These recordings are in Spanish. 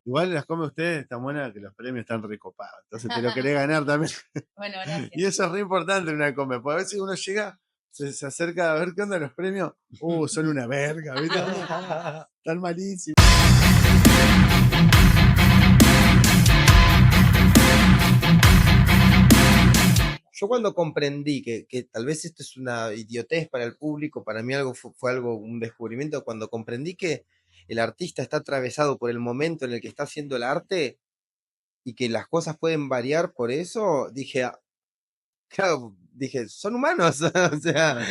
Igual las come ustedes, están buenas que los premios están recopados. Entonces te lo querés ganar también. Bueno, gracias. Y eso es re importante en una come, porque a veces uno llega, se acerca a ver qué onda los premios. Son una verga, ¿viste? Están malísimos. Yo cuando comprendí que tal vez esto es una idiotez para el público, para mí algo fue algo, un descubrimiento, cuando comprendí que el artista está atravesado por el momento en el que está haciendo el arte y que las cosas pueden variar por eso, dije, claro, dije, son humanos, o sea,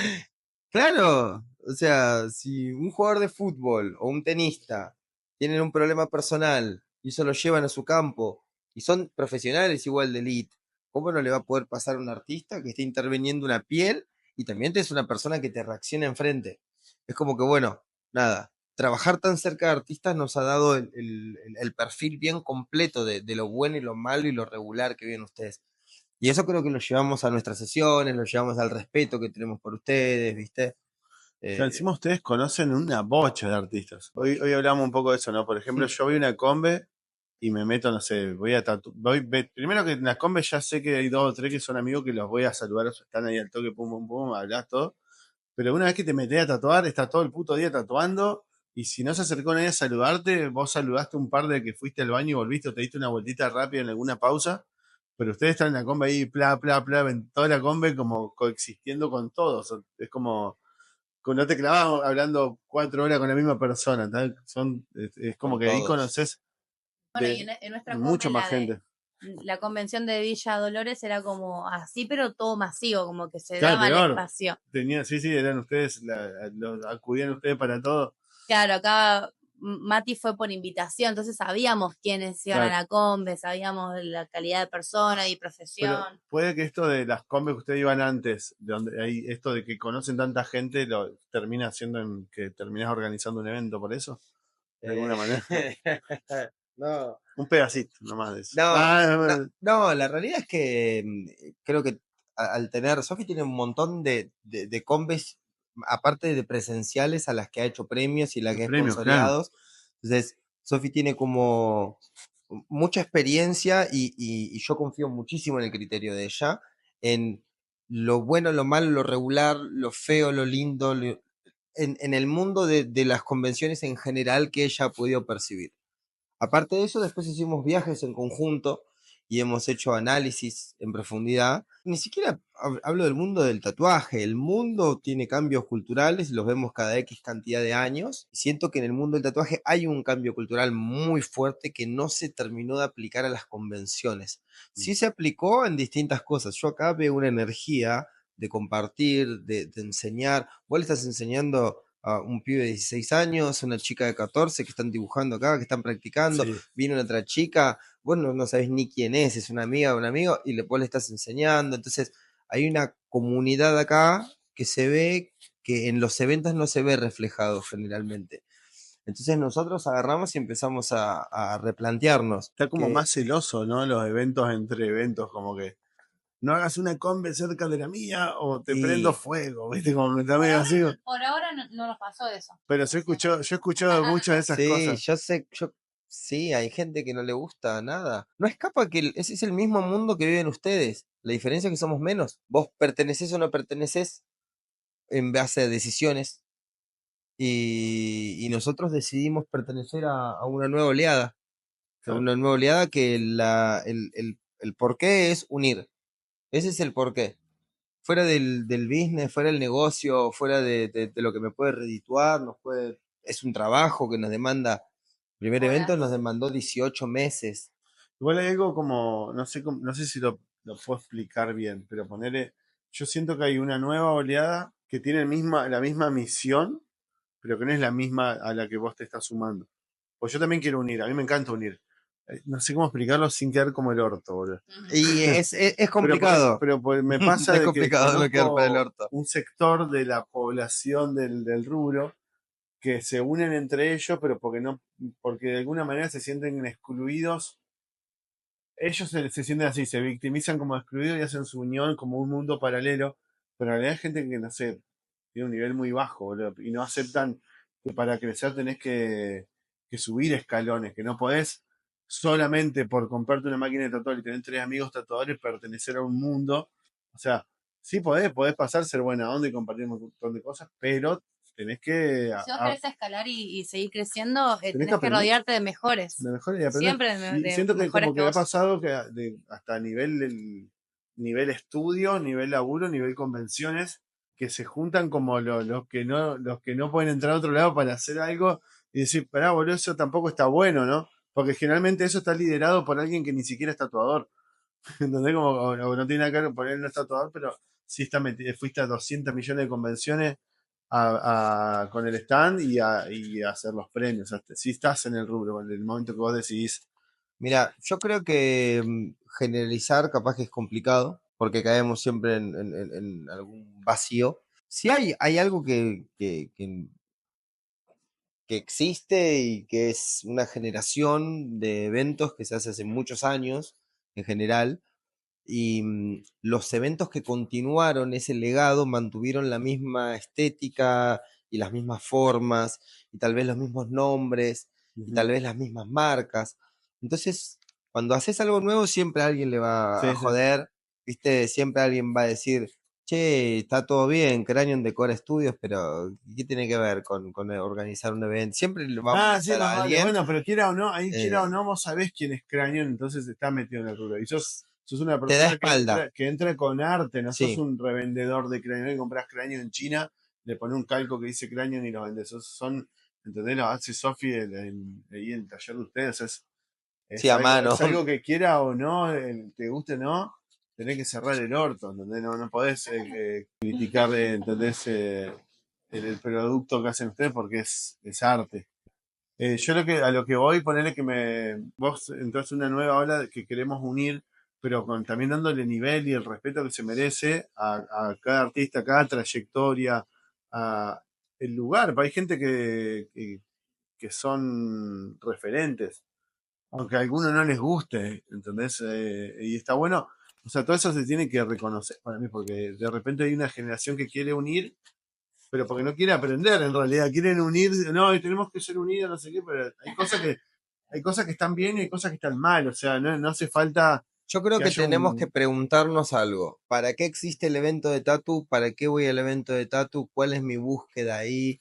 claro, o sea, si un jugador de fútbol o un tenista tienen un problema personal y eso lo llevan a su campo y son profesionales igual de elite, ¿cómo no le va a poder pasar a un artista que esté interviniendo una piel y también es una persona que te reacciona enfrente? Es como que, bueno, nada, trabajar tan cerca de artistas nos ha dado el perfil bien completo de lo bueno y lo malo y lo regular que viven ustedes. Y eso creo que lo llevamos a nuestras sesiones, lo llevamos al respeto que tenemos por ustedes, ¿viste? O sea, Eh, encima ustedes conocen una bocha de artistas. Hoy hablamos un poco de eso, ¿no? Por ejemplo, yo voy a una combe y me meto, no sé, voy a primero que en las combes ya sé que hay dos o tres que son amigos que los voy a saludar, están ahí al toque, pum, pum, pum, hablas todo. Pero una vez que te metés a tatuar, está todo el puto día tatuando. Y si no se acercó nadie a saludarte, vos saludaste un par de que fuiste al baño y volviste o te diste una vueltita rápida en alguna pausa. Pero ustedes están en la combe ahí, bla, bla, bla, en toda la combe como coexistiendo con todos. Es como, no te clavas hablando 4 horas con la misma persona. Es como con que ahí todos. conoces Bueno, y de en nuestra combi, mucho más gente. la convención de Villa Dolores era como así, pero todo masivo, como que se Claro, daba el peor. espacio. Sí, sí, eran ustedes, acudían ustedes para todo. Claro, acá Mati fue por invitación, entonces sabíamos quiénes iban a Claro. la combe, sabíamos la calidad de persona y Pero profesión. puede que esto de las combes que ustedes iban antes, de donde hay esto de que conocen tanta gente, lo termina haciendo en que terminas organizando un evento por eso, de alguna Eh, manera. no, Un pedacito nomás de eso. no, no, Ah, no, la realidad es que creo que al tener, Sofi tiene un montón de combes, aparte de presenciales a las que ha hecho premios y las los que ha premios, claro. sponsoreados. Entonces, Sofi tiene como mucha experiencia y yo confío muchísimo en el criterio de ella, en lo bueno, lo malo, lo regular, lo feo, lo lindo, en el mundo de las convenciones en general que ella ha podido percibir. Aparte de eso, después hicimos viajes en conjunto y hemos hecho análisis en profundidad. Ni siquiera hablo del mundo del tatuaje. El mundo tiene cambios culturales, los vemos cada X cantidad de años. Siento que en el mundo del tatuaje hay un cambio cultural muy fuerte que no se terminó de aplicar a las convenciones. Sí se aplicó en distintas cosas. Yo acá veo una energía de compartir, de enseñar. Vos le estás enseñando a un pibe de 16 años, a una chica de 14 que están dibujando acá, que están practicando, Sí. viene otra chica, vos no sabés ni quién es una amiga o un amigo, y vos le estás enseñando. Entonces, hay una comunidad acá que se ve que en los eventos no se ve reflejado generalmente. Entonces nosotros agarramos y empezamos a replantearnos Está como que más celoso, ¿no? Los eventos entre eventos, como que no hagas una combe cerca de la mía o te prendo sí, fuego, ¿viste? Como que está Por medio ahora, así. por ahora no nos pasó eso. Pero yo he escuchado muchas de esas sí, cosas. yo sé, sí, hay gente que no le gusta nada. No escapa que ese es el mismo mundo que viven ustedes. La diferencia es que somos menos. Vos perteneces o no perteneces en base a decisiones y nosotros decidimos pertenecer a una nueva oleada. A Claro. una nueva oleada que el porqué es unir. Ese es el porqué. Fuera del business, fuera del negocio, fuera de lo que me puede redituar, es un trabajo que nos demanda. El primer evento nos Horas. demandó 18 meses. Igual hay algo como, no sé si lo puedo explicar bien, pero ponerle, yo siento que hay una nueva oleada que tiene la misma misión, pero que no es la misma a la que vos te estás sumando. Pues yo también quiero unir, a mí me encanta unir. No sé cómo explicarlo sin quedar como el orto, boludo. Ujú. Y es Pero, complicado. pues, me pasa Es de que complicado no quedar para el conozco orto. un sector de la población del rubro que se unen entre ellos, pero porque de alguna manera se sienten excluidos. Ellos se sienten así, se victimizan como excluidos y hacen su unión como un mundo paralelo, pero en realidad hay gente que, no sé, tiene un nivel muy bajo, boludo, y no aceptan que para crecer tenés que subir escalones, que no podés. solamente por comprarte una máquina de tatuar y tener 3 amigos tatuadores, pertenecer a un mundo. O sea, sí podés pasar, ser buena onda y compartir un montón de cosas, pero tenés que, Si vos querés escalar y seguir creciendo, tenés que tenés que aprender rodearte de mejores. de mejor y aprender. Siempre Y de siento que mejores como que que ha vos. pasado que hasta nivel estudio, nivel laburo, nivel convenciones, que se juntan como los que no pueden entrar a otro lado para hacer algo y decir, pará, boludo, eso tampoco está bueno, ¿no? Porque generalmente eso está liderado por alguien que ni siquiera es tatuador. ¿Entendés? Como o no tiene nada que ver, por él no es tatuador, pero sí está fuiste a 200 millones de convenciones con el stand y a hacer los premios. O sea, sí estás en el rubro, en el momento que vos decidís. Mira, yo creo que generalizar capaz que es complicado, porque caemos siempre en algún vacío. Si hay algo que existe y que es una generación de eventos que se hace hace muchos años en general, y los eventos que continuaron ese legado mantuvieron la misma estética y las mismas formas y tal vez los mismos nombres y Ujú. tal vez las mismas marcas. Entonces, cuando haces algo nuevo, siempre alguien le va a Sí, sí. joder, ¿viste? Siempre alguien va a decir, che, está todo bien, Cranion decora estudios, pero ¿qué tiene que ver con organizar un evento? Siempre le va a Sí, molestar a más vale. alguien. Bueno, pero quiera o no, ahí quiera o eh, no, vos sabés quién es Cranion, entonces está metido en el rubro. Y sos una Te da persona espalda, que entra con arte, no sos sí. un revendedor de Cranion. Y compras Cranion en China, le pones un calco que dice Cranion y lo vendes. ¿Entendés? Lo hace Sofi ahí en el taller de ustedes. Sí, a mano. Es algo que quiera o no, te guste o no, tenés que cerrar el orto, ¿entendés? No podés criticar, ¿entendés? El producto que hacen ustedes porque es arte. Yo a lo que voy, ponerle que vos entrás en una nueva ola que queremos unir, pero también dándole nivel y el respeto que se merece a cada artista, a cada trayectoria, a el lugar. Hay gente que son referentes aunque a algunos no les guste, ¿entendés? Y está bueno, o sea, todo eso se tiene que reconocer para mí, porque de repente hay una generación que quiere unir, pero porque no quiere aprender en realidad, quieren unir, no, y tenemos que ser unidos, no sé qué, pero hay cosas que están bien y hay cosas que están mal, o sea, no hace falta Yo creo que que haya tenemos que un... preguntarnos algo. ¿Para qué existe el evento de Tatu? ¿Para qué voy al evento de Tatu? ¿Cuál es mi búsqueda ahí?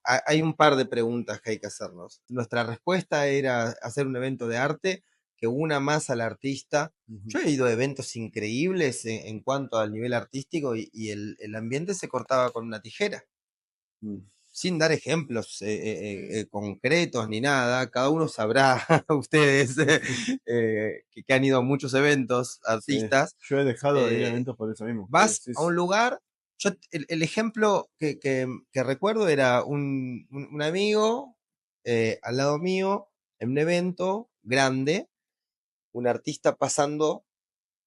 Hay un par de preguntas que hay que hacernos. Nuestra respuesta era hacer un evento de arte que una más al artista. Ujú. Yo he ido a eventos increíbles en cuanto al nivel artístico y el ambiente se cortaba con una tijera Mm. sin dar ejemplos concretos ni nada, cada uno sabrá, ustedes que han ido a muchos eventos, Sí. artistas, Yo he dejado de ir a eh, eventos por eso mismo. vas a un lugar, el ejemplo que recuerdo era un amigo al lado mío en un evento grande, un artista pasando,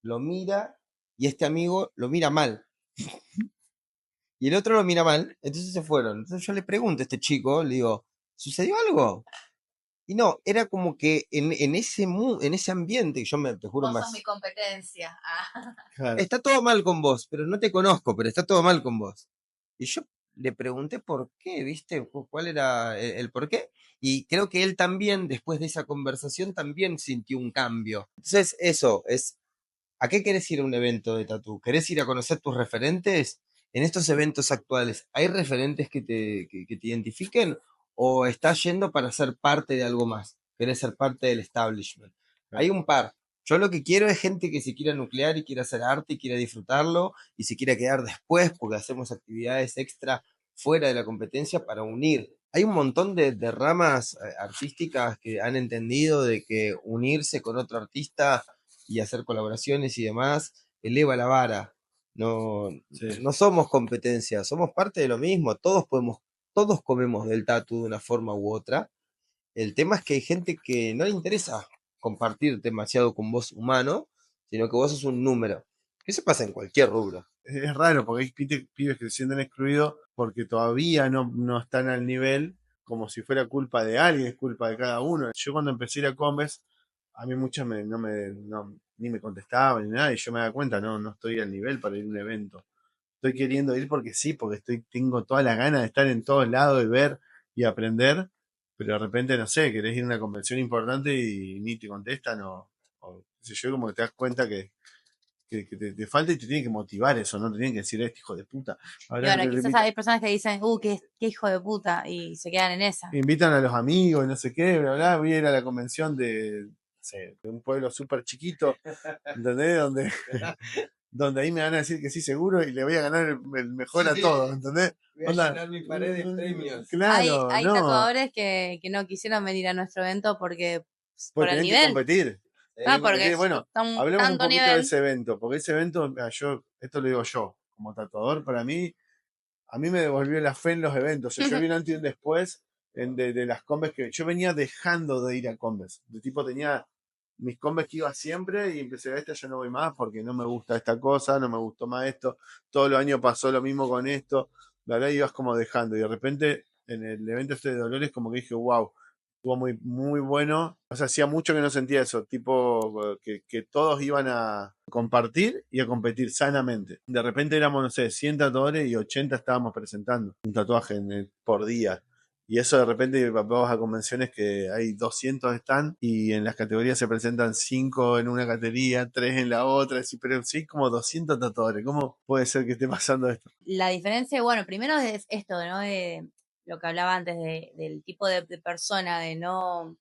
lo mira y este amigo lo mira mal. Y el otro lo mira mal, entonces se fueron. Entonces yo le pregunto a este chico, le digo, ¿sucedió algo? Y no, era como que en ese ambiente, yo te juro Vos sos mi más, competencia. Ah. Claro. está todo mal con vos, pero no te conozco, pero está todo mal con vos. Y yo le pregunté por qué, ¿viste? ¿Cuál era el por qué? Y creo que él también, después de esa conversación, también sintió un cambio. Entonces, eso, ¿a qué querés ir a un evento de tatú? ¿Querés ir a conocer tus referentes? En estos eventos actuales, ¿hay referentes que te identifiquen? ¿O estás yendo para ser parte de algo más? ¿Querés ser parte del establishment? Hay un par. Yo lo que quiero es gente que se quiera nuclear y quiera hacer arte y quiera disfrutarlo y se quiera quedar después porque hacemos actividades extra fuera de la competencia para unir. Hay un montón de ramas artísticas que han entendido de que unirse con otro artista y hacer colaboraciones y demás, eleva la vara. No, Sí. no somos competencia, somos parte de lo mismo, todos comemos del tatu de una forma u otra. El tema es que hay gente que no le interesa compartir demasiado con vos humano, sino que vos sos un número. Eso pasa en cualquier rubro. Es raro porque hay pibes que se sienten excluidos porque todavía no están al nivel como si fuera culpa de alguien, es culpa de cada uno. Yo cuando empecé a ir a Combes, a mí muchos ni me contestaban ni nada y yo me daba cuenta, no estoy al nivel para ir a un evento. Estoy queriendo ir porque sí, porque tengo toda la gana de estar en todos lados, de ver y aprender, pero de repente, no sé, querés ir a una convención importante y ni te contestan o qué sé yo, como que te das cuenta que te falta y te tiene que motivar eso, no te tienen que decir, este hijo de puta. Y Ahora bueno, le quizás hay personas que dicen, qué hijo de puta, y se quedan en esa. invitan a los amigos, no sé qué, bla, bla, voy a ir a la convención de, no sé, de un pueblo súper chiquito, ¿entendés? Donde ahí me van a decir que sí seguro y le voy a ganar el mejor a todos, ¿entendés? Voy a llenar mi pared de premios. Claro, Hay no, tatuadores que no quisieron venir a nuestro evento porque por porque el tienen que nivel. competir. Ah, Tienen que porque competir. es Bueno, hablemos un tanto poquito de nivel. ese evento, porque ese evento, mira, esto lo digo yo, como tatuador, para mí, a mí me devolvió la fe en los eventos. O sea, yo vi un antes y un después de las combes que yo venía dejando de ir a combes. De tipo tenía mis combes que iba siempre y empecé a esta ya no voy más porque no me gusta esta cosa, no me gustó más esto. Todos los años pasó lo mismo con esto. La verdad ibas como dejando y de repente en el evento este de Dolores como que dije, wow, estuvo muy, muy bueno. O sea, hacía mucho que no sentía eso, tipo que todos iban a compartir y a competir sanamente. De repente éramos, no sé, 100 tatuadores y 80 estábamos presentando un tatuaje por día. Y eso de repente vas a convenciones que hay 200 están y en las categorías se presentan 5 en una categoría, 3 en la otra, pero sí como 200 tatuadores. ¿Cómo puede ser que esté pasando esto? La diferencia, bueno, primero es esto, ¿no? De lo que hablaba antes del tipo de persona, de no.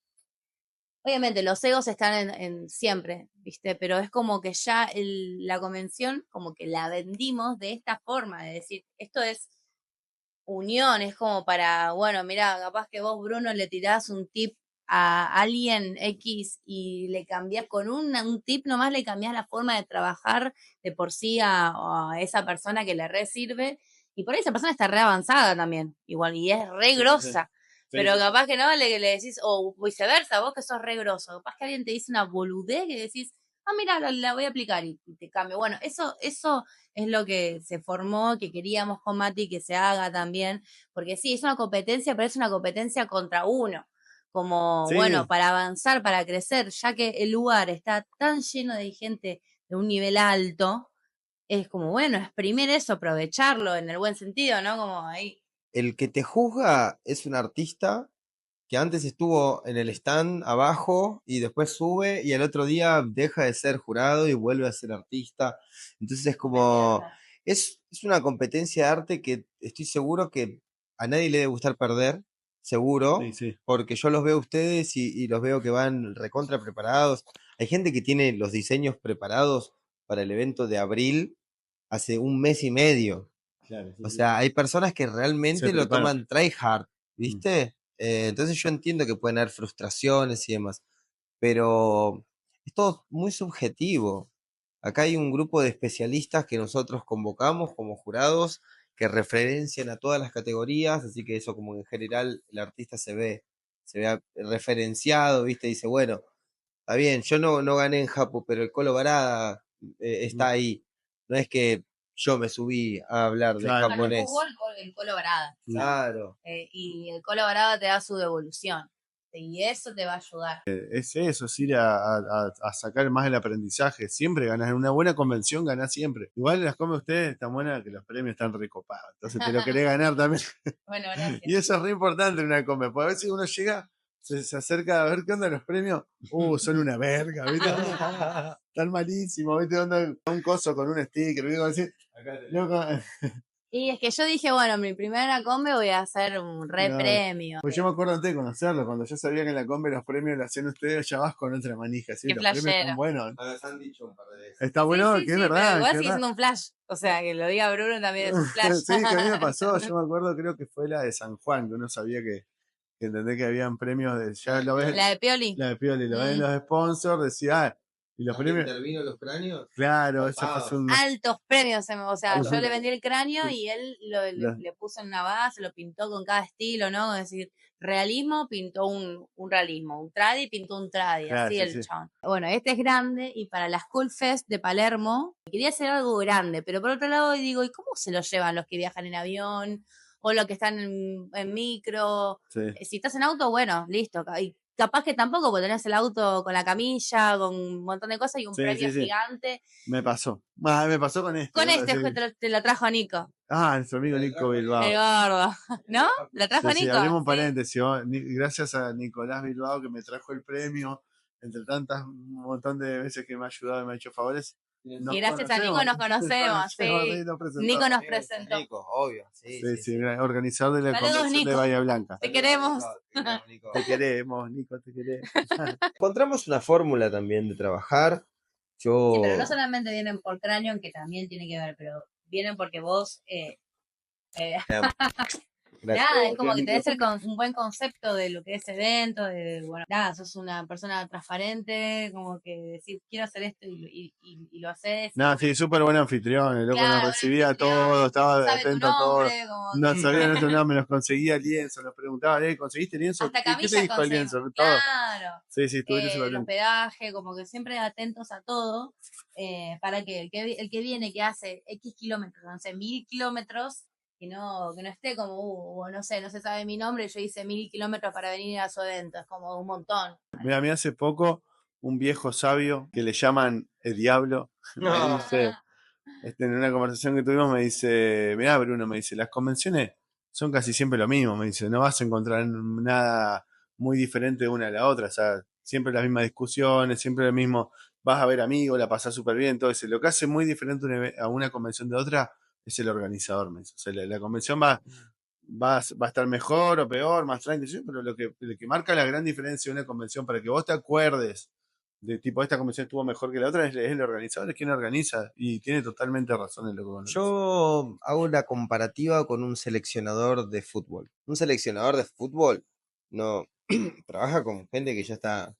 Obviamente los egos están en siempre, ¿viste? Pero es como que ya la convención, como que la vendimos de esta forma, de decir, esto es unión, es como para, bueno, mira, capaz que vos, Bruno, le tirás un tip a alguien X y le cambiás con un tip nomás, le cambiás la forma de trabajar de por sí a esa persona que le re sirve. Y por ahí esa persona está re avanzada también, igual, y es re grosa. Pero capaz que no, le decís, o viceversa, vos que sos re grosso, capaz que alguien te dice una boludez que decís, ah, mira, la voy a aplicar y te cambio. Bueno, eso es lo que se formó, que queríamos con Mati que se haga también, porque sí, es una competencia, pero es una competencia contra uno, como, bueno, Sí, para avanzar, para crecer, ya que el lugar está tan lleno de gente de un nivel alto, es como, bueno, exprimir eso, aprovecharlo en el buen sentido, ¿no? Como ahí. El que te juzga es un artista que antes estuvo en el stand abajo y después sube y al otro día deja de ser jurado y vuelve a ser artista. Entonces es como, es una competencia de arte que estoy seguro que a nadie le debe gustar perder, seguro, sí, sí. porque yo los veo a ustedes y los veo que van recontra preparados. Hay gente que tiene los diseños preparados para el evento de abril hace un mes y medio. Claro, sí, O sí. sea, hay personas que Se realmente lo prepara. toman tryhard, Mm. ¿viste? Entonces yo entiendo que pueden haber frustraciones y demás, pero es todo muy subjetivo. Acá hay un grupo de especialistas que nosotros convocamos como jurados que referencian a todas las categorías, así que eso como en general el artista se ve referenciado, ¿viste? Dice, bueno, está bien, yo no gané en Japo, pero el Colo Varada Mm. está ahí. No es que yo me subí a hablar de Claro, Lo claro. jugó japonés. el Colo Brada, Mm. Claro. y el Colo Brada te da su devolución, y eso te va a ayudar. Es eso, es ir a sacar más el aprendizaje. Siempre ganás. En una buena convención ganás siempre. Igual las come ustedes tan buenas que los premios están recopados. Entonces te lo querés ganar también. Bueno, gracias. Y eso es re importante en una come. Porque a veces uno llega, se acerca a ver qué onda los premios. Son una verga, ¿viste? Están malísimos, ¿viste? Onda un coso con un sticker. ¿Viste? Como decir, loco, Y es que yo dije, bueno, mi primera combe voy a hacer un re claro. premio. Pues yo me acuerdo antes de conocerlo, cuando yo sabía que en la Combe los premios los hacían ustedes, ya vas con otra manija, ¿sí? Qué Los premios están flashero. buenos. Me los han dicho un par de veces. Está Sí, bueno, sí, que es sí, pero verdad, igual que es sigue verdad. siendo un flash. O sea, que lo diga Bruno también es un flash. Sí, que a mí me pasó, yo me acuerdo, creo que fue la de San Juan, que uno sabía que entendés que habían premios de, ya lo ves, La de Pioli. la de Pioli, lo ven los sponsors, decía, y los ¿También premios, intervino los cráneos? claro, ese fue Zarpados. un, Altos premios. O sea, yo le vendí el cráneo sí, y él los- le puso en una base, lo pintó con cada estilo, ¿no? Es decir, realismo pintó un realismo, un tradi pintó un tradi, claro, así sí, el sí. chabón. Bueno, este es grande y para la School Fest de Palermo quería hacer algo grande, pero por otro lado digo, ¿y cómo se lo llevan los que viajan en avión o los que están en micro? Sí. Si estás en auto, bueno, listo, hay capaz que tampoco, porque tenés el auto con la camilla, con un montón de cosas y un Sí, premio sí, sí. gigante. Me pasó. Me pasó con este. Con ¿no? este te lo trajo Nico, Nuestro amigo Nico el Bilbao. gordo. ¿No? ¿Lo trajo Sí, sí, Nico? abrimos un Sí. paréntesis. Gracias a Nicolás Bilbao que me trajo el premio, entre tantas, un montón de veces que me ha ayudado y me ha hecho favores. Y gracias a Nico nos conocemos, sí. Nico nos presentó. Nico, obvio. Sí, Sí, sí, sí, sí. organizador de la Saludos, convención de Nico. Bahía Blanca. Te queremos. Nico. Te queremos, Nico, te queremos. Encontramos una fórmula también de trabajar. Sí, pero no Yo, solamente vienen por Cranion, que también tiene que ver, pero vienen porque vos gracias. nada, es como que tenés un buen concepto de lo que es evento, de, bueno, nada, sos una persona transparente, como que decís, quiero hacer esto y lo haces. Nada, sí, súper buen anfitrión, el loco nos Claro, recibía a anfitrión, todos, estaba sabe tu atento a todo. nombre, como No que sabía nuestro nombre, nos conseguía lienzo, nos preguntaba, ¿conseguiste lienzo? hasta ¿Qué te camillas dijo el conseguimos. lienzo? Todo. Claro. Sí, sí, estuviste súper El bien. hospedaje, como que siempre atentos a todo, para que el que viene, que hace X kilómetros, no sé, 1000 kilómetros, que no esté como, no sé, no se sabe mi nombre, yo hice 1000 kilómetros para venir a su evento, es como un montón. Mira, a mí hace poco un viejo sabio que le llaman el diablo, me No. dice, en una conversación que tuvimos me dice, mirá Bruno, me dice, las convenciones son casi siempre lo mismo, me dice, no vas a encontrar nada muy diferente de una a la otra, o sea, siempre las mismas discusiones, siempre lo mismo, vas a ver amigos, la pasás súper bien, todo eso. Lo que hace muy diferente a una convención de otra es el organizador, me dice. O sea, la convención va a estar mejor o peor, más tranquilo, pero lo que marca la gran diferencia de una convención para que vos te acuerdes de tipo esta convención estuvo mejor que la otra es el organizador, es quien organiza y tiene totalmente razón en lo que vos decís. Yo hago una comparativa con un seleccionador de fútbol. Un seleccionador de fútbol no trabaja con gente que ya está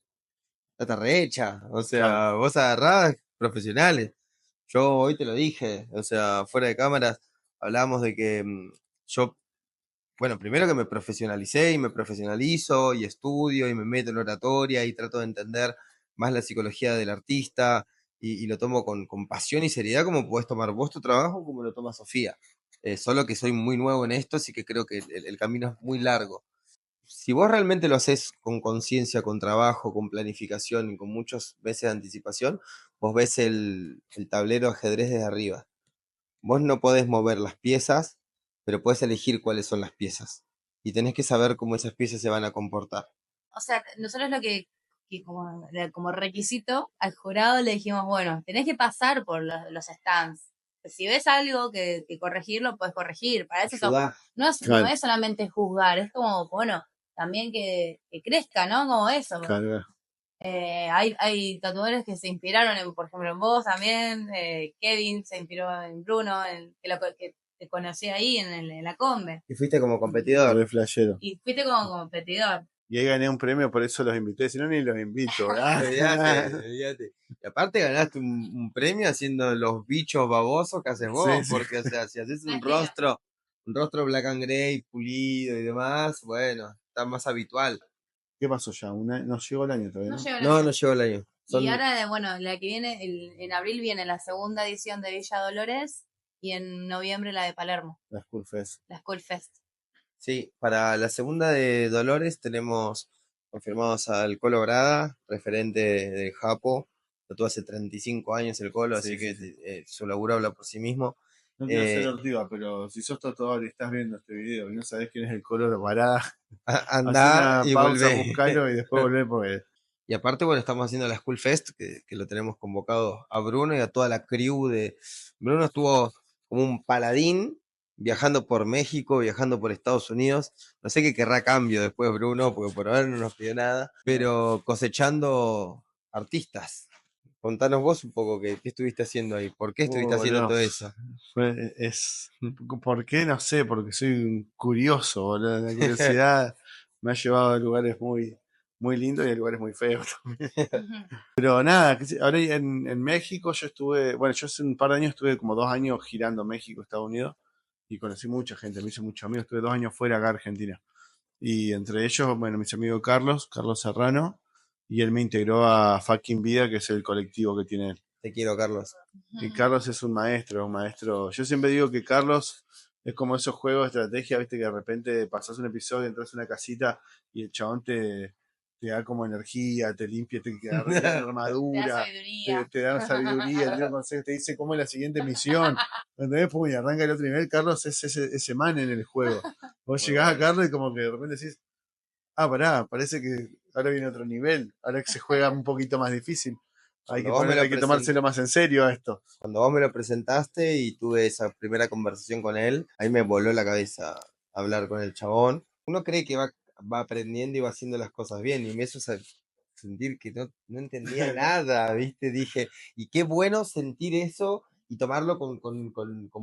rehecha. O sea, Claro. vos agarrás profesionales. Yo hoy te lo dije, o sea, fuera de cámaras, hablábamos de que yo, bueno, primero que me profesionalicé y me profesionalizo y estudio y me meto en oratoria y trato de entender más la psicología del artista y lo tomo con pasión y seriedad como podés tomar vos tu trabajo como lo toma Sofía. Solo que soy muy nuevo en esto, así que creo que el camino es muy largo. Si vos realmente lo haces con conciencia, con trabajo, con planificación y con muchos meses de anticipación, vos ves el tablero ajedrez desde arriba. Vos no podés mover las piezas, pero podés elegir cuáles son las piezas. Y tenés que saber cómo esas piezas se van a comportar. O sea, nosotros lo que como requisito al jurado le dijimos, bueno, tenés que pasar por los stands. Si ves algo que corregir, lo puedes corregir. Para eso no Claro. es solamente juzgar, es como, bueno, también que crezca, ¿no? Como eso. Claro. Hay tatuadores que se inspiraron, por ejemplo, en vos también. Kevin se inspiró en Bruno, que te conocí ahí en la Combe. Y fuiste como competidor. Re flashero. Y fuiste como competidor. Y ahí gané un premio, por eso los invité, si no ni los invito. Olvídate. Y aparte ganaste un premio haciendo los bichos babosos que haces vos, Sí, sí. porque o sea, si haces un Mentira. rostro black and gray, pulido y demás, bueno, está más habitual. ¿Qué pasó ya? No llegó el año todavía, No ¿no? llegó el No, año. no llegó el año. Y ahora, bueno, la que viene, en abril viene la segunda edición de Villa Dolores y en noviembre la de Palermo, La School Fest. la School Fest. Sí, para la segunda de Dolores tenemos confirmados al Colo Brada, referente del Japo. Lo tuvo hace 35 años el Colo, Sí, así que sí. su laburo habla por sí mismo. No quiero ser ortiva, pero si sos tatuador y estás viendo este video y no sabés quién es el color parada, haz Andá una y pausa, volvé. buscalo y después volvé porque Y aparte, bueno, estamos haciendo la School Fest, que lo tenemos convocado a Bruno y a toda la crew de... Bruno estuvo como un paladín viajando por México, viajando por Estados Unidos. No sé qué querrá cambio después Bruno, porque por ahora no nos pidió nada, pero cosechando artistas. Contanos vos un poco qué estuviste haciendo ahí, por qué estuviste haciendo no. todo eso. ¿Por qué? No sé, porque soy un curioso, boludo. La curiosidad me ha llevado a lugares muy, muy lindos y a lugares muy feos también. Pero nada, ahora en México yo estuve, bueno, yo hace un par de años estuve como 2 años girando México, Estados Unidos, y conocí mucha gente, me hice muchos amigos, estuve 2 años fuera acá, Argentina. Y entre ellos, bueno, mis amigos Carlos Serrano, y él me integró a Fucking Vida, que es el colectivo que tiene él. Te quiero, Carlos. Y Carlos es un maestro, un maestro. Yo siempre digo que Carlos es como esos juegos de estrategia, viste, que de repente pasás un episodio, entras a una casita y el chabón te da como energía, te limpia, te da armadura, sabiduría. te da sabiduría, te da consejos, te dice cómo es la siguiente misión. ¿Entendés? Pum, y arranca el otro nivel. Carlos es ese man en el juego. Vos llegás a Carlos y como que de repente decís, pará, parece que ahora viene otro nivel, ahora que se juega un poquito más difícil. Hay que tomárselo más en serio a esto. Cuando vos me lo presentaste y tuve esa primera conversación con él, ahí me voló la cabeza hablar con el chabón. Uno cree que va aprendiendo y va haciendo las cosas bien, y me hizo sentir que no entendía nada, ¿viste? Dije, y qué bueno sentir eso y tomarlo con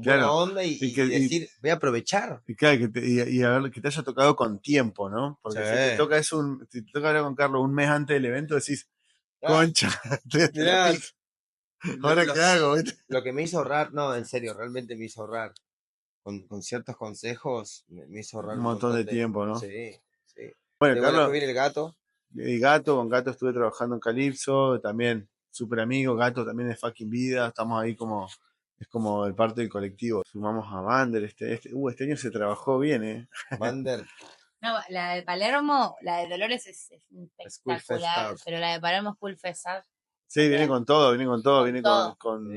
buena onda y decir, voy a aprovechar. Y claro, y a ver, que te haya tocado con tiempo, ¿no? Porque si te toca hablar con Carlos un mes antes del evento, decís, concha, mirá, ¿ahora qué hago? Lo que me hizo ahorrar, no, en serio, realmente me hizo ahorrar. Con ciertos consejos me hizo ahorrar un montón de tiempo, ¿no? Sí, sí. Bueno, Carlos, viene el Gato. Con Gato estuve trabajando en Calypso, también súper amigo. Gato también es fucking vida, estamos ahí como, es como el parte del colectivo. Sumamos a Vander, este año se trabajó bien, Vander. No, la de Palermo, la de Dolores es espectacular, pero la de Palermo es Cool Fest. Sí, viene con todo, viene con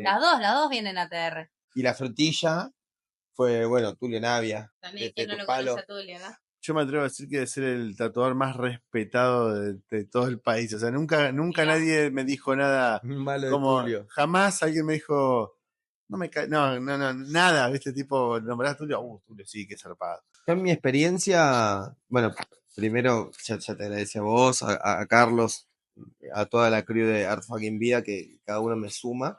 Las dos vienen a TR. Y la frutilla fue, bueno, Tulio Navia. También, ¿quién no lo conoce a Tulio, no? Yo me atrevo a decir que debe ser el tatuador más respetado de todo el país. O sea, nunca nadie me dijo nada malo como de Tulio. Jamás alguien me dijo, nada, ¿viste? Tipo, nombrás Tulio, Tulio sí, qué zarpado. En mi experiencia, bueno, primero ya te agradecía a vos, a Carlos, a toda la crew de Art Fucking Vida, que cada uno me suma.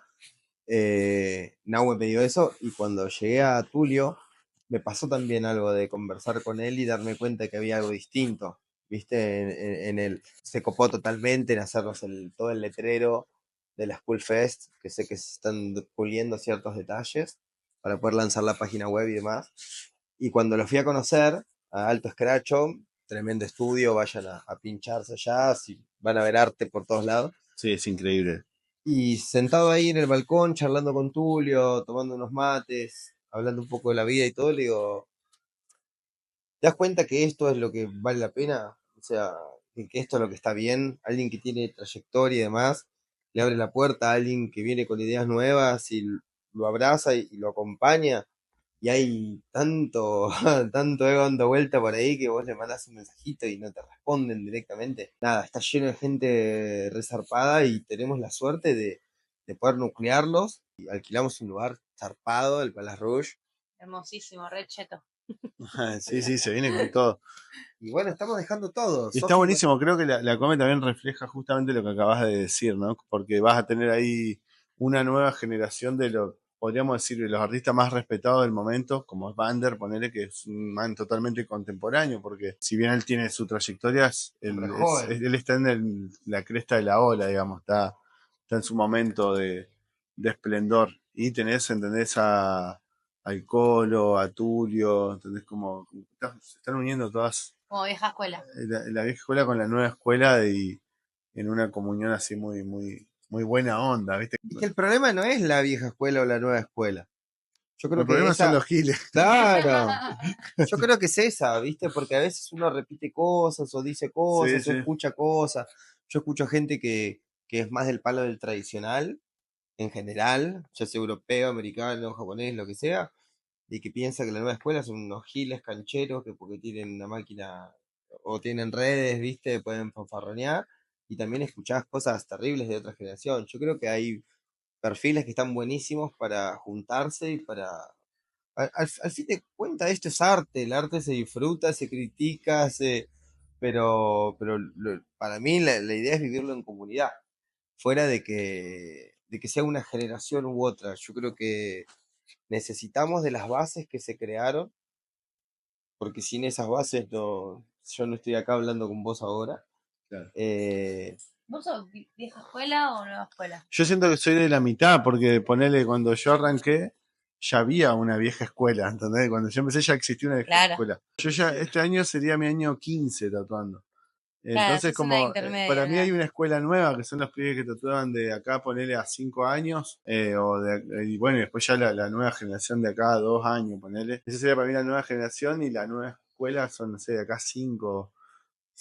Nahue me dio eso, y cuando llegué a Tulio, me pasó también algo de conversar con él y darme cuenta que había algo distinto, ¿viste? En él se copó totalmente en hacernos todo el letrero de la School Fest, que sé que se están puliendo ciertos detalles para poder lanzar la página web y demás. Y cuando lo fui a conocer, a Alto Escracho, tremendo estudio, vayan a pincharse allá, si van a ver arte por todos lados. Sí, es increíble. Y sentado ahí en el balcón, charlando con Tulio, tomando unos mates, hablando un poco de la vida y todo, le digo, ¿te das cuenta que esto es lo que vale la pena? O sea, que esto es lo que está bien. Alguien que tiene trayectoria y demás, le abre la puerta a alguien que viene con ideas nuevas y lo abraza y lo acompaña. Y hay tanto ego dando vuelta por ahí que vos le mandás un mensajito y no te responden directamente. Nada, está lleno de gente resarpada y tenemos la suerte de poder nuclearlos. Y alquilamos un lugar zarpado, el Palace Rouge. Hermosísimo, re cheto. Sí, se viene con todo. Y bueno, estamos dejando todo. Y está buenísimo, creo que la Come también refleja justamente lo que acabas de decir, ¿no? Porque vas a tener ahí una nueva generación podríamos decir, de los artistas más respetados del momento, como es Vander, ponele que es un man totalmente contemporáneo, porque si bien él tiene su trayectoria, él está en la cresta de la ola, digamos, está en su momento de esplendor. Y ¿entendés? Al Colo, a Tulio, ¿entendés? Como se están uniendo todas. Como vieja escuela. La vieja escuela con la nueva escuela y en una comunión así muy, muy, muy buena onda, ¿viste? Es que el problema no es la vieja escuela o la nueva escuela. Yo creo el problema son los giles. Claro. Yo creo que es esa, ¿viste? Porque a veces uno repite cosas o dice cosas o escucha cosas. Yo escucho gente que es más del palo del tradicional, en general, ya sea europeo, americano, japonés, lo que sea, y que piensa que la nueva escuela son unos giles cancheros que porque tienen una máquina o tienen redes, ¿viste? Pueden fanfarronear. Y también escuchás cosas terribles de otra generación. Yo creo que hay perfiles que están buenísimos para juntarse y para... Al fin de cuentas esto es arte, el arte se disfruta, se critica, pero para mí la idea es vivirlo en comunidad, fuera de que sea una generación u otra. Yo creo que necesitamos de las bases que se crearon, porque sin esas bases yo no estoy acá hablando con vos ahora. Claro. ¿Vos sos vieja escuela o nueva escuela? Yo siento que soy de la mitad, porque ponele, cuando yo arranqué, ya había una vieja escuela, ¿entendés? Cuando yo empecé ya existía una vieja escuela. Yo este año sería mi año 15 tatuando. Entonces, como para mí hay una escuela nueva, que son los pibes que tatuaban de acá, ponele a 5 años, y bueno, y después ya la nueva generación de acá a 2 años, ponele. Esa sería para mí la nueva generación, y la nueva escuela son, no sé, de acá 5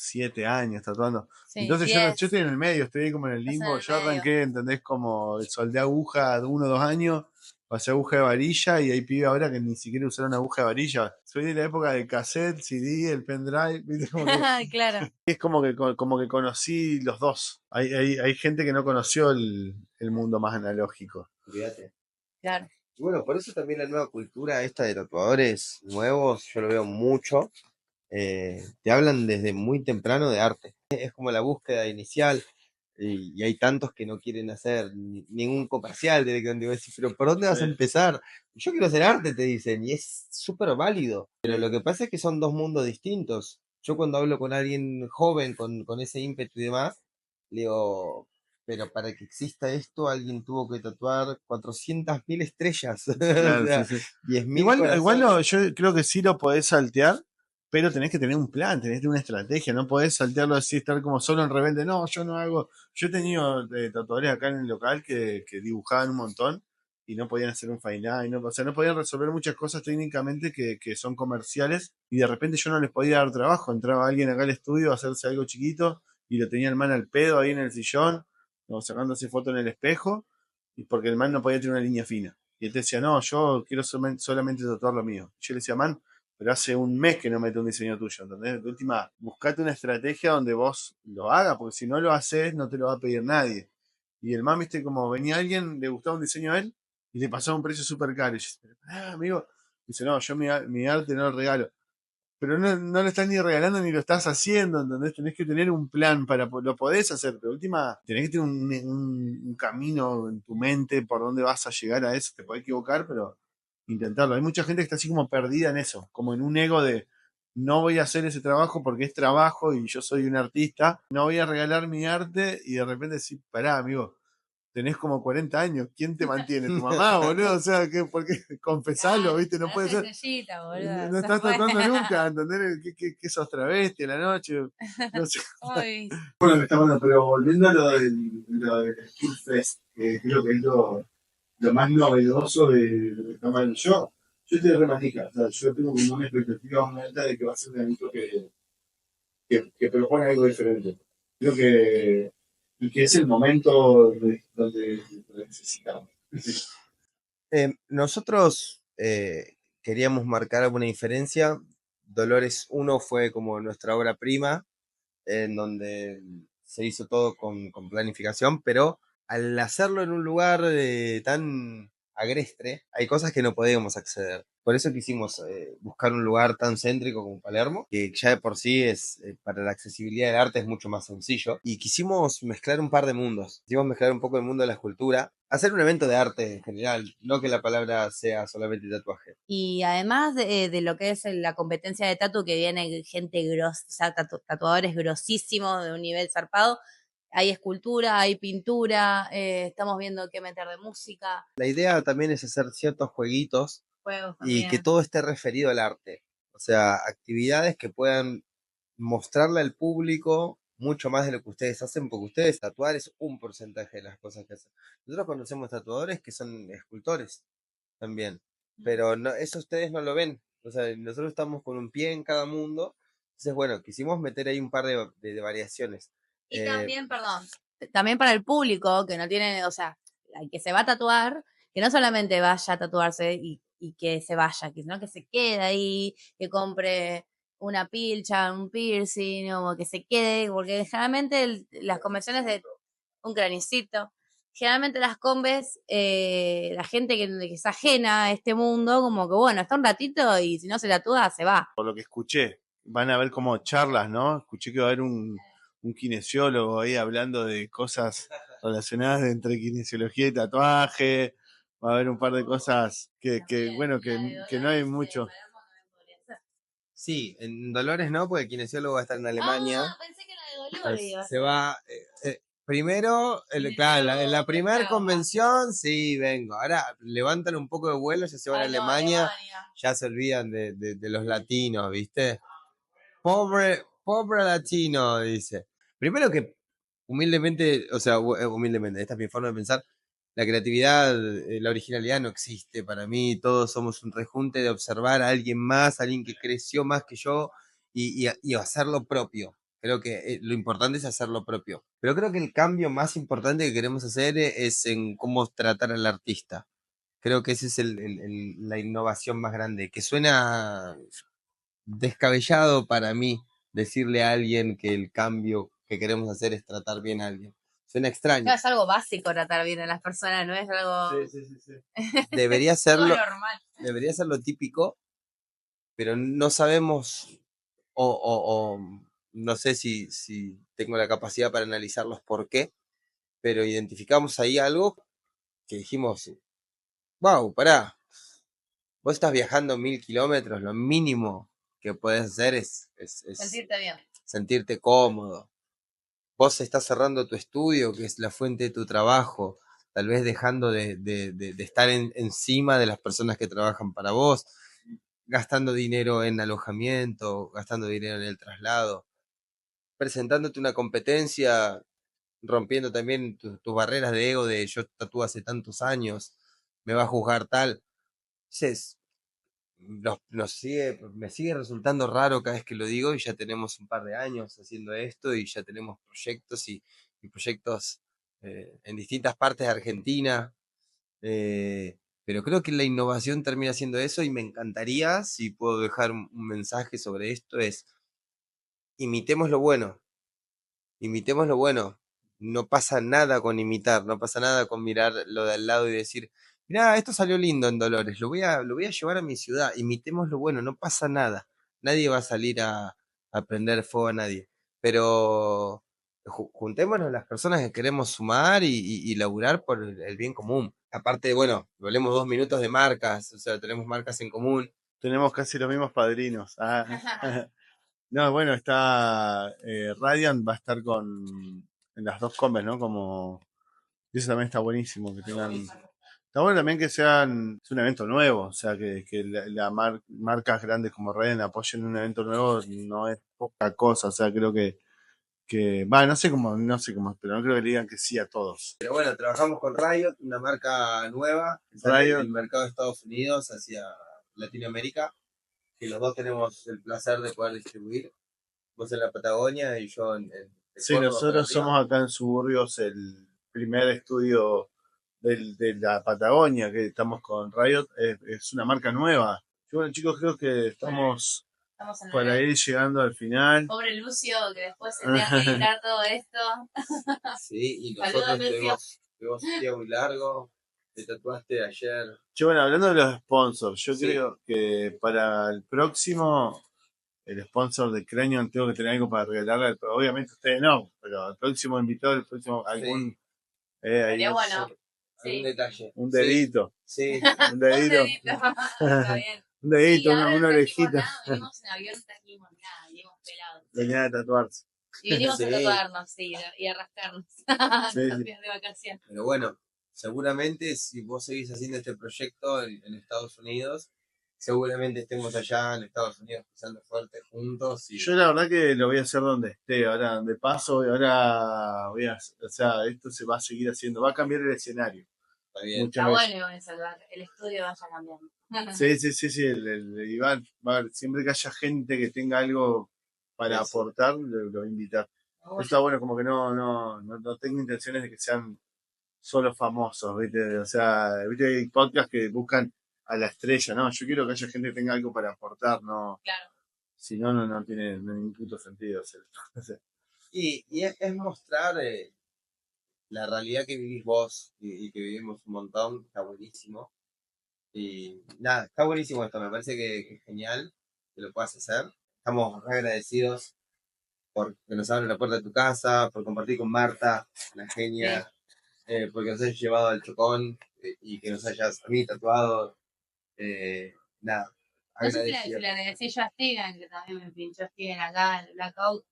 7 años tatuando. Sí, Entonces yo 10. estoy en el medio, estoy ahí como en el Estás en limbo. el Yo medio. arranqué, ¿entendés? Como soldé aguja de 1 o 2 años, pasé aguja de varilla y hay pibe ahora que ni siquiera usaron aguja de varilla. Soy de la época del cassette, CD, el pendrive, ¿viste? Como que, Claro, es como que conocí los dos. Hay gente que no conoció el mundo más analógico. Olvídate. claro. Y bueno, por eso también la nueva cultura esta de tatuadores nuevos, yo lo veo mucho. Te hablan desde muy temprano de arte. Es como la búsqueda inicial. Y hay tantos que no quieren hacer ningún comercial directamente. Digo, pero ¿por dónde vas a Sí. empezar? Yo quiero hacer arte, te dicen, y es súper válido. Pero lo que pasa es que son dos mundos distintos. Yo cuando hablo con alguien joven, con ese ímpetu y demás, le digo, pero para que exista esto, alguien tuvo que tatuar 400.000 estrellas. O Claro, sí, sea, sí. 10.000 Igual corazones. yo creo que sí lo podés saltear, pero tenés que tener un plan, tenés que tener una estrategia, no podés saltearlo así, estar como solo en rebelde. No, yo no hago. Yo he tenido tatuadores acá en el local que dibujaban un montón y no podían hacer un fine line, no, o sea, no podían resolver muchas cosas técnicamente que son comerciales y de repente yo no les podía dar trabajo. Entraba alguien acá al estudio a hacerse algo chiquito y lo tenía el man al pedo ahí en el sillón, o sacándose foto en el espejo, y porque el man no podía tener una línea fina. Y él te decía, no, yo quiero solamente tatuar lo mío. Y yo le decía, man, pero hace un mes que no meto un diseño tuyo, ¿entendés? De última, buscate una estrategia donde vos lo hagas, porque si no lo haces, no te lo va a pedir nadie. Y el man, viste, como venía alguien, le gustaba un diseño a él, y le pasaba un precio súper caro. Y yo, amigo, dice, no, yo mi arte no lo regalo. Pero no lo estás ni regalando ni lo estás haciendo, ¿entendés? Tenés que tener un plan lo podés hacer, pero última, tenés que tener un camino en tu mente por dónde vas a llegar a eso. Te podés equivocar, pero intentarlo. Hay mucha gente que está así como perdida en eso, como en un ego de no voy a hacer ese trabajo porque es trabajo y yo soy un artista, no voy a regalar mi arte y de repente decir, pará, amigo, tenés como 40 años, ¿quién te mantiene? ¿Tu mamá, boludo? O sea, ¿por qué? Confesalo, Claro, ¿viste? No puede ser. estrellita, No, boludo. no estás tratando nunca, ¿entendés? ¿Qué sos travesti a la noche? No sé. Uy, Bueno, está bueno, pero volviendo a lo del Skillfest, Fest, que creo que es lo más novedoso de lo que está mal. Yo estoy re manija, o sea, yo tengo como una expectativa muy alta de que va a ser un evento que propone algo diferente. Creo que es el momento donde lo necesitamos. Nosotros queríamos marcar alguna diferencia. Dolores uno fue como nuestra obra prima, en donde se hizo todo con planificación, pero al hacerlo en un lugar tan agreste, hay cosas que no podíamos acceder. Por eso quisimos buscar un lugar tan céntrico como Palermo, que ya de por sí es, para la accesibilidad del arte es mucho más sencillo. Y quisimos mezclar un par de mundos. Quisimos mezclar un poco el mundo de la escultura, hacer un evento de arte en general, no que la palabra sea solamente tatuaje. y además de lo que es la competencia de tatu, que viene gente grosa, o sea, tatuadores grosísimos de un nivel zarpado, hay escultura, hay pintura, estamos viendo qué meter de música, La idea también es hacer ciertos jueguitos juegos y que también. todo esté referido al arte. O sea, actividades que puedan mostrarle al público mucho más de lo que ustedes hacen, porque ustedes tatuar es un porcentaje de las cosas que hacen. Nosotros conocemos tatuadores que son escultores también, pero no, eso ustedes no lo ven. O sea, nosotros estamos con un pie en cada mundo. Entonces, bueno, quisimos meter ahí un par de variaciones. Y también, perdón, también para el público que no tiene, o sea, el que se va a tatuar, que no solamente vaya a tatuarse y que se vaya, sino que se quede ahí, que compre una pilcha, un piercing, o que se quede, porque generalmente las convenciones de un cranicito, generalmente las combes, la gente que es ajena a este mundo, como que bueno, está un ratito y si no se tatúa, se va. Por lo que escuché, van a haber como charlas, ¿no? Escuché que va a haber un kinesiólogo ahí hablando de cosas relacionadas entre kinesiología y tatuaje. Va a haber un par de cosas bueno, que no hay mucho. Sí, en Dolores no, porque el kinesiólogo va a estar en Alemania. Ah, pensé que la de Dolores iba a Se va. Primero, claro, en la primera convención, sí, vengo. Ahora levantan un poco de vuelo, ya se van a Alemania, ya se olvidan de los latinos, ¿viste? Pobre latino, dice. Primero que, humildemente, o sea, humildemente, esta es mi forma de pensar, la creatividad, la originalidad no existe para mí, todos somos un rejunte de observar a alguien más, alguien que creció más que yo y hacerlo propio. Creo que lo importante es hacer lo propio. Pero creo que el cambio más importante que queremos hacer es en cómo tratar al artista. Creo que esa es la innovación más grande, que suena descabellado para mí decirle a alguien que el cambio que queremos hacer es tratar bien a alguien. Suena No, extraño. es algo básico tratar bien a las personas, no es algo Sí. Debería todo serlo, normal. debería ser lo típico, pero no sabemos o no sé si tengo la capacidad para analizar los por qué, pero identificamos ahí algo que dijimos, wow, pará, vos estás viajando 1000 kilómetros, lo mínimo que podés hacer es Sentirte bien. sentirte cómodo. Vos estás cerrando tu estudio, que es la fuente de tu trabajo, tal vez dejando de estar encima de las personas que trabajan para vos, gastando dinero en alojamiento, gastando dinero en el traslado, presentándote una competencia, rompiendo también tus barreras de ego de yo tatúo hace tantos años, me va a juzgar tal. Entonces, me sigue resultando raro cada vez que lo digo y ya tenemos un par de años haciendo esto y ya tenemos proyectos y proyectos en distintas partes de Argentina. Pero creo que la innovación termina siendo eso y me encantaría, si puedo dejar un mensaje sobre esto, es imitemos lo bueno, imitemos lo bueno. No pasa nada con imitar, no pasa nada con mirar lo de al lado y decir, mirá, esto salió lindo en Dolores, lo voy a llevar a mi ciudad, imitemos lo bueno, no pasa nada. Nadie va a salir a prender fuego a nadie. Pero juntémonos las personas que queremos sumar y laburar por el bien común. Aparte, bueno, hablemos 2 minutos de marcas, o sea, tenemos marcas en común. Tenemos casi los mismos padrinos. No, bueno, está Radiant va a estar en las dos combes, ¿no? Como y eso también está buenísimo que tengan. Está bueno también que es un evento nuevo, o sea, que marcas grandes como Radiant apoyen un evento nuevo no es poca cosa, o sea, creo no sé cómo, pero no creo que le digan que sí a todos. Pero bueno, trabajamos con Riot, una marca nueva que sale Riot. del mercado de Estados Unidos hacia Latinoamérica, que los dos tenemos el placer de poder distribuir. Vos en la Patagonia y yo de Sí, Córdoba para nosotros arriba. somos acá en Suburbios el primer estudio de la Patagonia que estamos con Riot. Es una marca nueva. Y bueno, chicos, creo que estamos Estamos en para ir llegando al final. Pobre Lucio, que después se tenga que editar todo esto. Sí, y Saludos, nosotros Lucio. tuvimos un día muy largo. Te tatuaste ayer. Che, bueno, hablando de los sponsors, yo Sí. creo que para el próximo, el sponsor de Cranion tengo que tener algo para regalarle. Obviamente ustedes no, pero el próximo invitado, el próximo, algún. Ahí, Estaría bueno. Algún Sí. detalle. Un dedito. Sí. Un dedito. Está bien. Un dedito, Sí, ahora una no orejita. nada, venimos en avión, trajimos nada, venimos pelados. Venía de tatuarse. Y venimos Sí. a tatuarnos, sí, y a rascarnos. Sí, Los sí. días de vacaciones. Pero bueno, seguramente si vos seguís haciendo este proyecto en Estados Unidos, seguramente estemos allá en Estados Unidos pisando fuerte juntos. Yo la verdad que lo voy a hacer donde esté, ahora donde paso, y ahora o sea, esto se va a seguir haciendo, va a cambiar el escenario. Está bien. Muchas Está veces. bueno igual salvar, el estudio vaya cambiando. Sí, Iván, siempre que haya gente que tenga algo para Eso. aportar, lo voy a invitar. Está bueno, como que no tengo intenciones de que sean solo famosos, ¿viste? O sea, ¿viste? Hay podcasts que buscan a la estrella, ¿no? Yo quiero que haya gente que tenga algo para aportar, ¿no? Claro. Si no, no tiene ningún puto sentido hacer esto. Y es mostrar la realidad que vivís vos y que vivimos un montón, está buenísimo. Y nada, está buenísimo esto, me parece que es genial que lo puedas hacer. Estamos re agradecidos por que nos abren la puerta de tu casa, por compartir con Marta, la genia, porque nos hayas llevado al Chocón y que nos hayas a mí tatuado. Nada, No sé si agradecido. le agradecí yo a Steven, que también me pinchó Steven acá, el Blackout.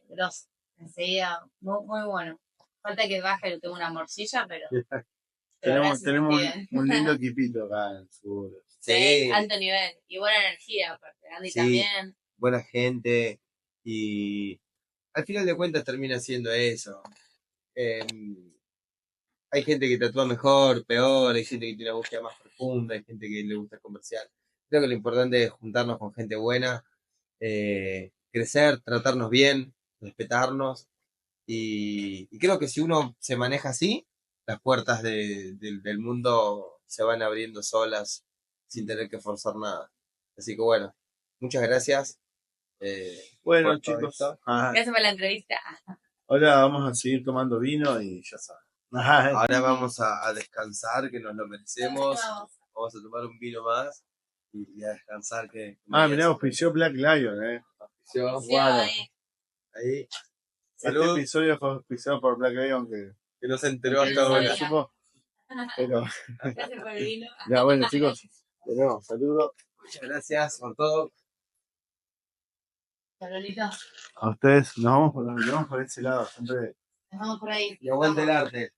Grosso. Enseguida, muy bueno. Falta que baje, lo tengo una morcilla, pero Tenemos gracias, Steven. un lindo equipito acá, seguro. Sí, alto nivel. Y buena energía, aparte. Andy Sí. también. Buena gente y al final de cuentas termina siendo eso. Hay gente que tatúa mejor, peor, hay gente que tiene una búsqueda más profunda, hay gente que le gusta comercial. Creo que lo importante es juntarnos con gente buena, crecer, tratarnos bien, respetarnos. Y creo que si uno se maneja así, las puertas del mundo se van abriendo solas sin tener que forzar nada. Así que bueno, muchas gracias. Bueno, por todo chicos. esto. Gracias por la entrevista. Ahora vamos a seguir tomando vino y ya saben. Ahora vamos a descansar, que nos lo merecemos. Vamos a tomar un vino más y a descansar. Que Mirá, auspició Black Lion, auspició. Bueno. Ahí. Este Salud. episodio fue auspiciado por Black Lion Que no se enteró hasta no ahora. lo supo, pero Gracias por el vino. ya bueno, chicos, de nuevo, saludos Muchas gracias por todo. Saludito. a ustedes. Nos vamos por ese lado, siempre Nos vamos por ahí. Y aguante el arte.